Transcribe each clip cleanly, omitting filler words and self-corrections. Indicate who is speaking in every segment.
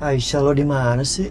Speaker 1: Aisyah, lo di mana sih?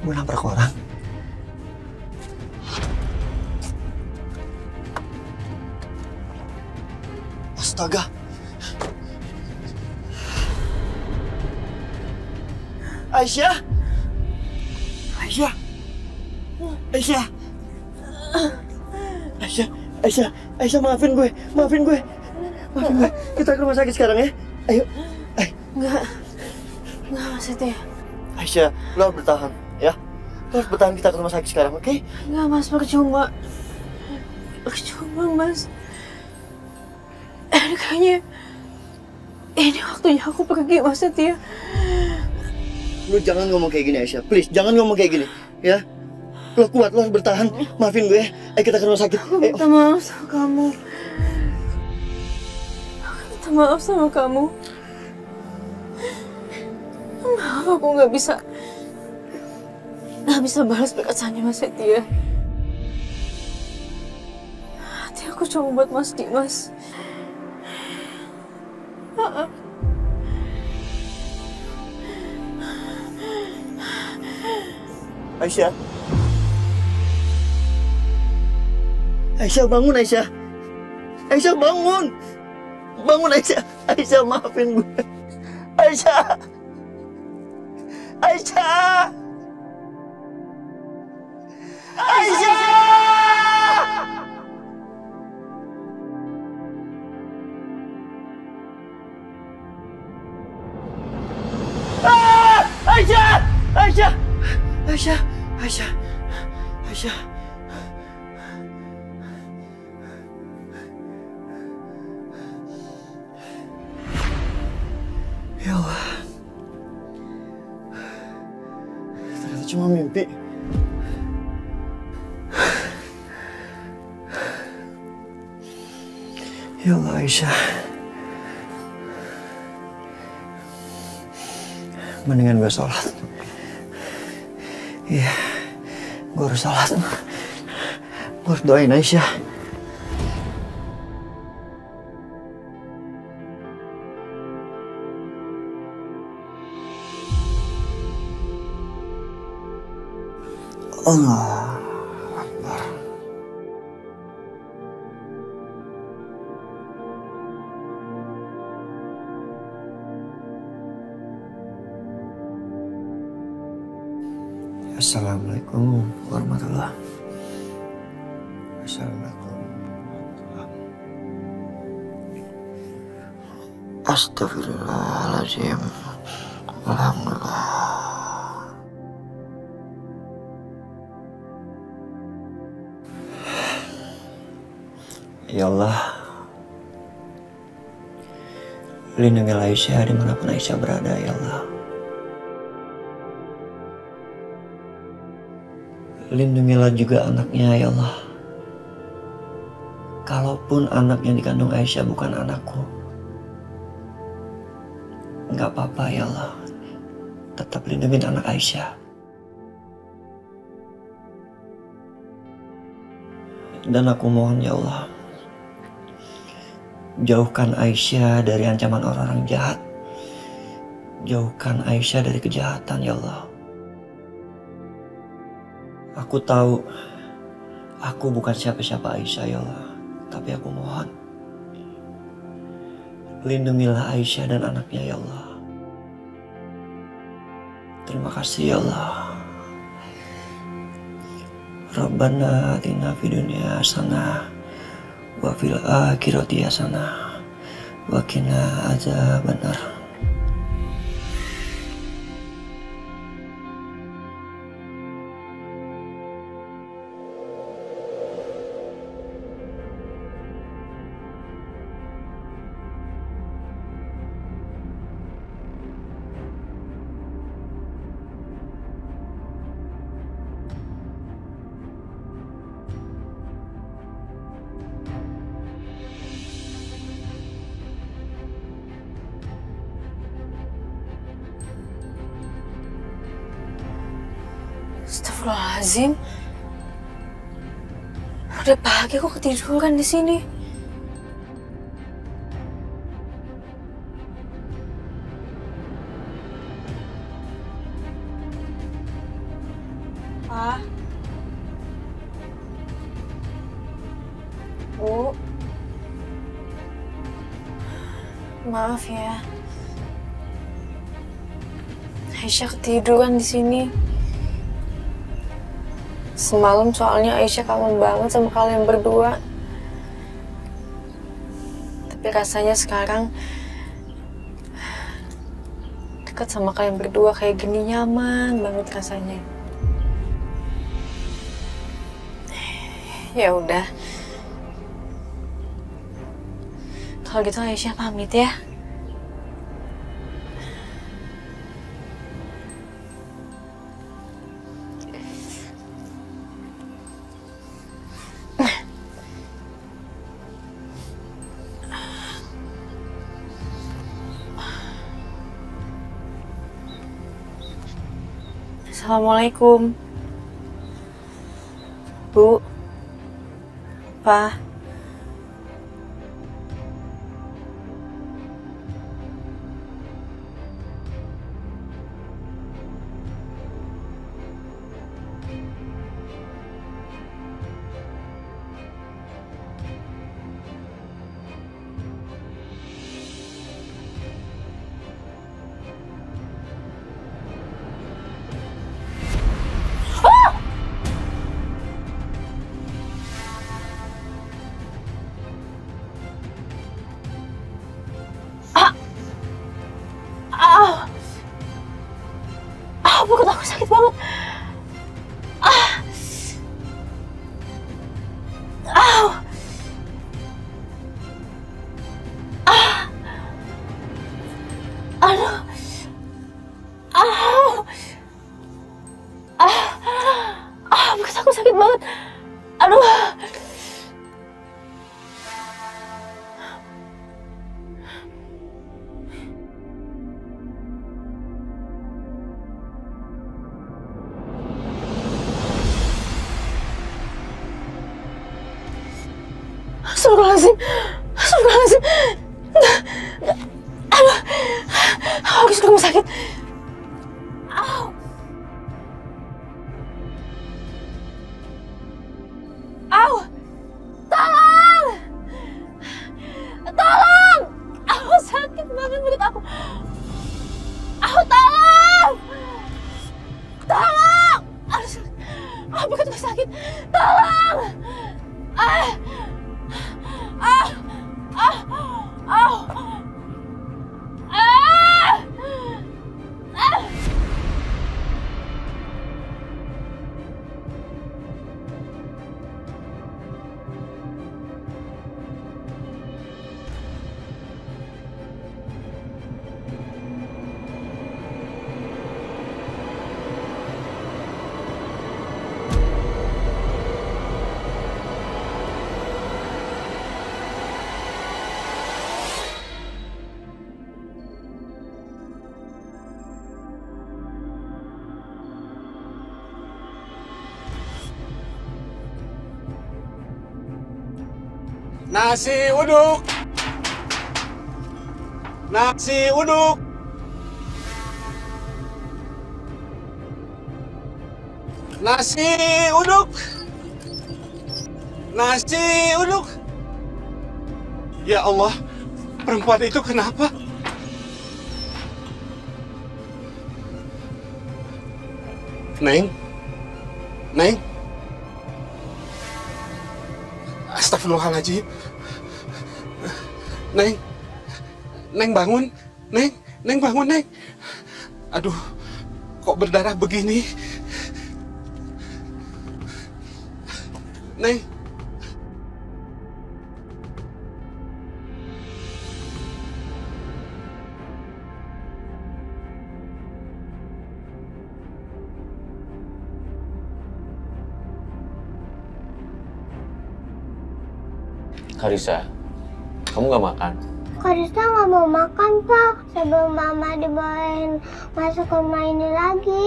Speaker 1: Gue nabrak orang. Astaga. Aisyah. Aisyah. Aisyah. Aisyah. Aisyah. Aisyah, maafin gue. Maafin gue. Maafin gue. Kita ke rumah sakit sekarang ya. Ayo.
Speaker 2: Enggak maksudnya.
Speaker 1: Aisyah, lo harus bertahan, ya. Lo harus bertahan, kita ke rumah sakit sekarang, oke?
Speaker 2: Enggak, Mas, percuma. Percuma, Mas. Kayaknya ini waktunya aku pergi, Mas Setia.
Speaker 1: Lo jangan ngomong kayak gini, Aisyah. Please, jangan ngomong kayak gini, ya. Lo kuat, lo harus bertahan. Maafin gue ya. Ayo kita ke rumah sakit.
Speaker 2: Aku minta maaf sama kamu. Aku minta maaf sama kamu. Maaf, aku nggak bisa balas perasaannya Mas Setia. Hati aku cuma buat Mas Dimas. Maaf.
Speaker 1: Aisyah. Aisyah, bangun, Aisyah. Aisyah, bangun. Bangun, Aisyah. Aisyah, maafin gue. Aisyah. Aisyah. Aisyah. Aisyah. Aisyah. Aisyah. Aisyah. Aisyah. Ya Allah. Ternyata cuma mimpi. Ya Allah, Aisyah. Mendingan gue sholat. Iya, gue harus sholat. Gue harus doain Aisyah. Allah Akbar. Assalamualaikum warahmatullahi wabarakatuh. Assalamualaikum warahmatullahi wabarakatuh. Astagfirullahaladzim. Alhamdulillah. Ya Allah, lindungilah Aisyah dimanapun Aisyah berada, ya Allah. Lindungilah juga anaknya, ya Allah. Kalaupun anak yang dikandung Aisyah bukan anakku, nggak apa-apa, ya Allah. Tetap lindungin anak Aisyah. Dan aku mohon, ya Allah, jauhkan Aisyah dari ancaman orang-orang jahat. Jauhkan Aisyah dari kejahatan, ya Allah. Aku tahu aku bukan siapa-siapa Aisyah, ya Allah. Tapi aku mohon, lindungilah Aisyah dan anaknya, ya Allah. Terima kasih, ya Allah. Rabbana atina fid dunya hasanah wa fil akhirati hasanah wa qina adzabannar.
Speaker 2: Astagfirullahaladzim. Udah pagi kok ketiduran di sini. Pak. Bu. Maaf ya. Aisyah ketiduran di sini. Semalam soalnya Aisyah kangen banget sama kalian berdua. Tapi rasanya sekarang dekat sama kalian berdua kayak gini nyaman banget rasanya. Ya udah. Kalau gitu Aisyah pamit ya. Assalamualaikum. Bu. Pak. Perut aku sakit banget. Aduh. Perut aku sakit banget. Aduh. Astagfirullahaladzim. Astagfirullahaladzim. Aduh. Aku harus ke rumah sakit. Tolong! Tolong! Sakit banget perut aku. Tolong! Tolong! Perut aku sakit. Tolong!
Speaker 3: Nasi uduk. Nasi uduk. Nasi uduk. Nasi uduk. Ya Allah, perempuan itu kenapa? Neng? Neng? Astagfirullahaladzim. Neng. Neng bangun. Neng. Neng bangun, Neng. Aduh, kok berdarah begini? Neng.
Speaker 4: Karissa, kamu nggak makan?
Speaker 5: Karissa nggak mau makan, Pak. Sebelum Mama dibawain masuk rumah ini lagi.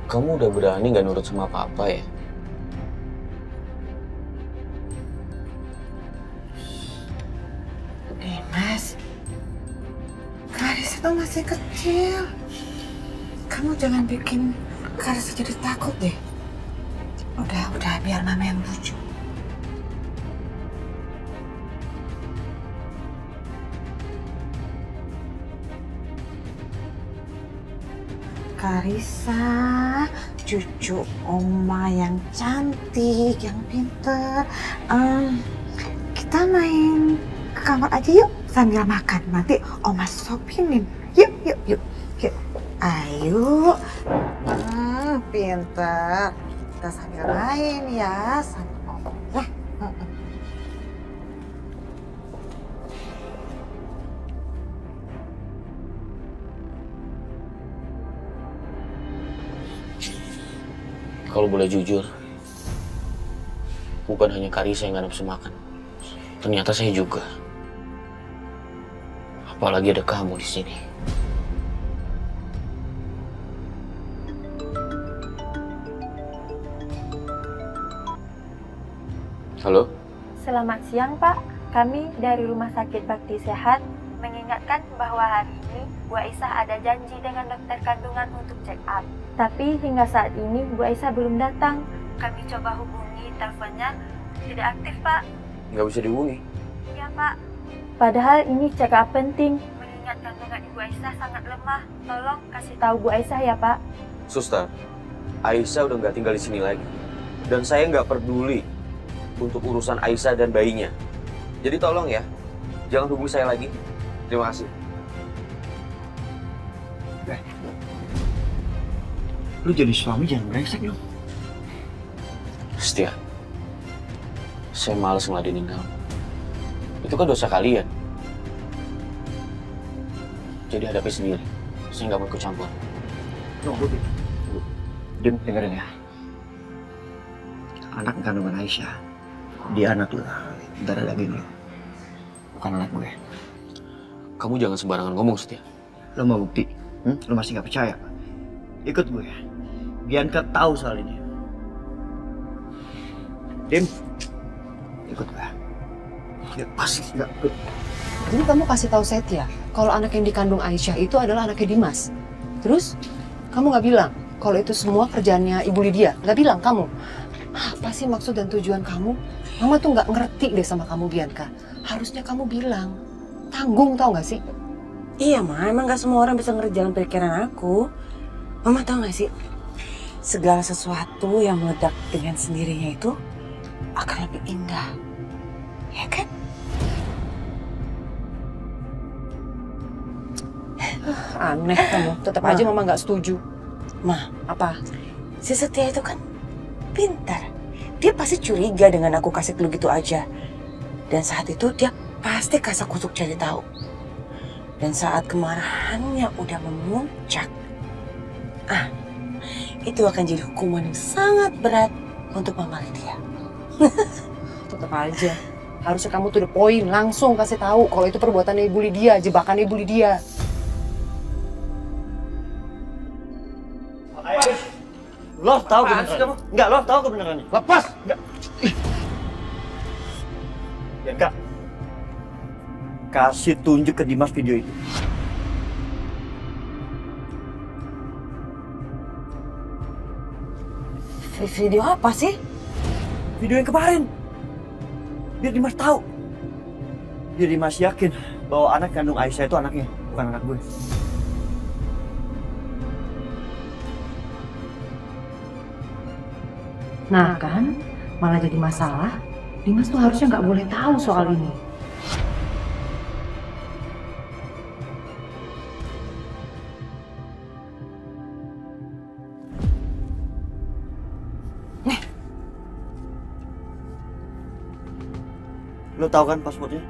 Speaker 4: Kamu udah berani nggak nurut sama papa ya?
Speaker 6: Mas, Karissa tuh masih kecil. Kamu jangan bikin Karissa jadi takut deh. Udah, biar Mama yang bujuk. Karissa, cucu Oma yang cantik, yang pinter. Kita main ke kamar aja yuk sambil makan. Nanti Oma sopinin. Yuk. Ayo. Pinter. Kita sambil main ya sama Oma.
Speaker 4: Kalau boleh jujur, bukan hanya Karissa yang nggak nafsu makan. Ternyata saya juga. Apalagi ada kamu di sini. Halo?
Speaker 7: Selamat siang, Pak. Kami dari Rumah Sakit Bakti Sehat mengingatkan bahwa hari ini Bu Aisyah ada janji dengan dokter kandungan untuk check up. Tapi hingga saat ini Bu Aisyah belum datang. Kami coba hubungi, teleponnya tidak aktif, Pak.
Speaker 4: Nggak bisa dihubungi?
Speaker 7: Iya, Pak. Padahal ini check up penting, mengingat kandungan Ibu Aisyah sangat lemah. Tolong kasih tahu Bu Aisyah ya, Pak.
Speaker 4: Suster, Aisyah udah nggak tinggal di sini lagi. Dan saya nggak peduli untuk urusan Aisyah dan bayinya. Jadi tolong ya, jangan hubungi saya lagi. Terima kasih.
Speaker 1: Lu jadi suami jangan brengsek dong.
Speaker 4: Setia, saya malas ngeladenin kamu. Itu kan dosa kalian. Jadi hadapi sendiri. Saya nggak mau ikut campur.
Speaker 1: Tunggu, Dim, dengerin ya. Anak kandungan Aisyah, dia anak lu, darah daging lu, bukan anak gue.
Speaker 4: Kamu jangan sembarangan ngomong, Setia.
Speaker 1: Lo mau bukti? Lo masih nggak percaya? Ikut gue ya. Bianca tahu soal ini. Dim, ikut gue. Ya, pasti nggak ikut.
Speaker 8: Jadi kamu kasih tahu Setia kalau anak yang dikandung Aisyah itu adalah anaknya Dimas. Terus kamu nggak bilang kalau itu semua kerjaannya Ibu Lydia? Nggak bilang kamu? Apa sih maksud dan tujuan kamu? Mama tuh nggak ngerti deh sama kamu, Bianca. Harusnya kamu bilang. Tanggung, tau nggak sih?
Speaker 6: Iya, Ma. Emang nggak semua orang bisa ngerjain pikiran aku. Mama tau nggak sih? Segala sesuatu yang meledak dengan sendirinya itu akan lebih indah. Ya kan?
Speaker 8: Aneh kamu. Tetap aja Mama nggak setuju.
Speaker 6: Ma,
Speaker 8: Apa?
Speaker 6: si Setia itu kan pintar. Dia pasti curiga dengan aku kasih clue gitu aja. Dan saat itu dia pasti kasak kusuk cari tahu. Dan saat kemarahannya udah memuncak, itu akan jadi hukuman yang sangat berat untuk Mama Lydia.
Speaker 8: Tetap aja. Harusnya kamu tuh the point, langsung kasih tahu kalau itu perbuatannya Ibu Lydia, jebakan Ibu Lydia.
Speaker 1: Lo tahu kebenarannya? Enggak, lo tahu kebenarannya. Lepas! Enggak. Bianca, kasih tunjuk ke Dimas video itu.
Speaker 6: Video apa sih?
Speaker 1: Video yang kemarin. Biar Dimas tahu. Biar Dimas yakin bahwa anak kandung Aisyah itu anaknya, bukan anak gue.
Speaker 8: Nah kan, malah jadi masalah. Dimas tuh harusnya nggak boleh tahu soal ini.
Speaker 1: Lo tahu kan passwordnya?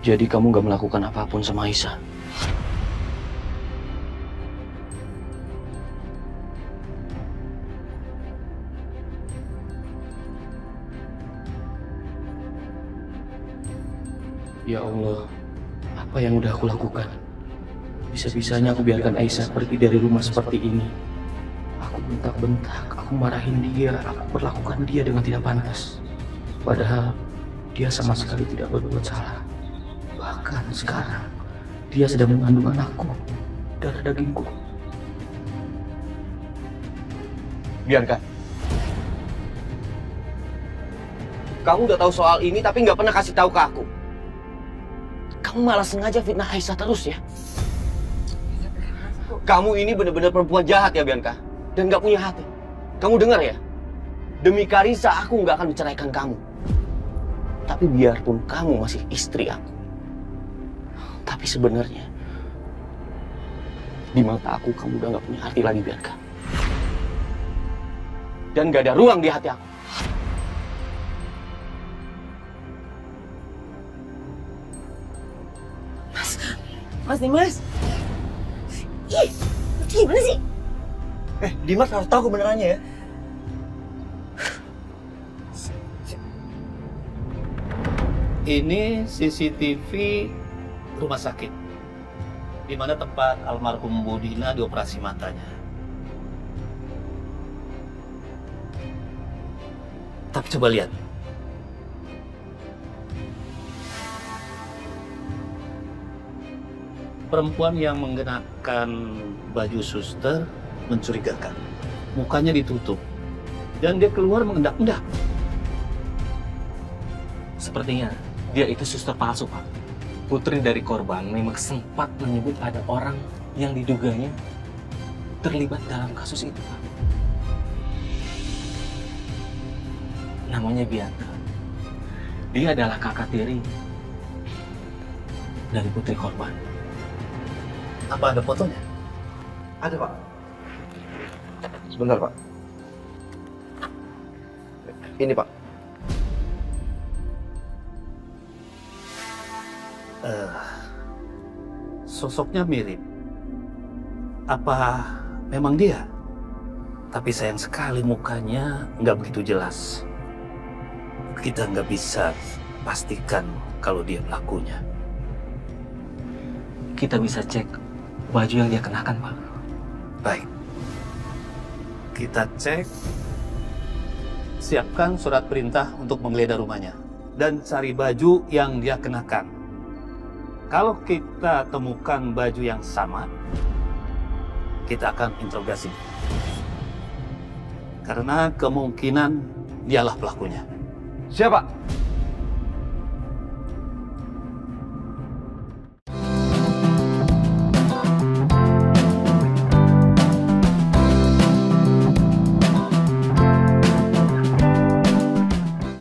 Speaker 4: Jadi kamu gak melakukan apapun sama Aisyah? Ya Allah, apa yang udah aku lakukan? Bisa-bisanya aku biarkan Aisyah pergi dari rumah seperti ini. Aku bentak-bentak, aku marahin dia, aku perlakukan dia dengan tidak pantas. Padahal dia sama sekali tidak berbuat salah. Bahkan sekarang, dia sedang mengandung anakku, darah dagingku. Biarkan. Kamu udah tahu soal ini tapi nggak pernah kasih tahu ke aku. Kamu malah sengaja fitnah Aisyah terus ya. Kamu ini benar-benar perempuan jahat ya Bianca. Dan nggak punya hati. Kamu dengar ya? Demi Karissa aku nggak akan menceraikan kamu. Tapi biarpun kamu masih istri aku. Tapi sebenarnya di mata aku kamu udah nggak punya arti lagi Bianca. Dan nggak ada ruang di hati aku.
Speaker 6: Mas Dimas. Ih, gimana sih?
Speaker 1: Dimas harus tahu kebenarannya ya.
Speaker 9: Ini CCTV rumah sakit, di mana tempat almarhum Bu Dina dioperasi matanya. Tapi coba lihat. Perempuan yang mengenakan baju suster mencurigakan. Mukanya ditutup. Dan dia keluar mengendak-endak.
Speaker 10: Sepertinya dia itu suster palsu, Pak. Putri dari korban memang sempat menyebut ada orang yang diduganya terlibat dalam kasus itu, Pak. Namanya Bianca. Dia adalah kakak tiri dari putri korban.
Speaker 9: Apa ada fotonya?
Speaker 1: Ada Pak. Sebentar Pak. Ini Pak.
Speaker 9: Sosoknya mirip. Apa memang dia? Tapi sayang sekali mukanya nggak begitu jelas. Kita nggak bisa pastikan kalau dia pelakunya.
Speaker 10: Kita bisa cek baju yang dia kenakan, Pak.
Speaker 9: Baik. Kita cek. Siapkan surat perintah untuk menggeledah rumahnya. Dan cari baju yang dia kenakan. Kalau kita temukan baju yang sama, kita akan interogasi. Karena kemungkinan dialah pelakunya.
Speaker 1: Siapa?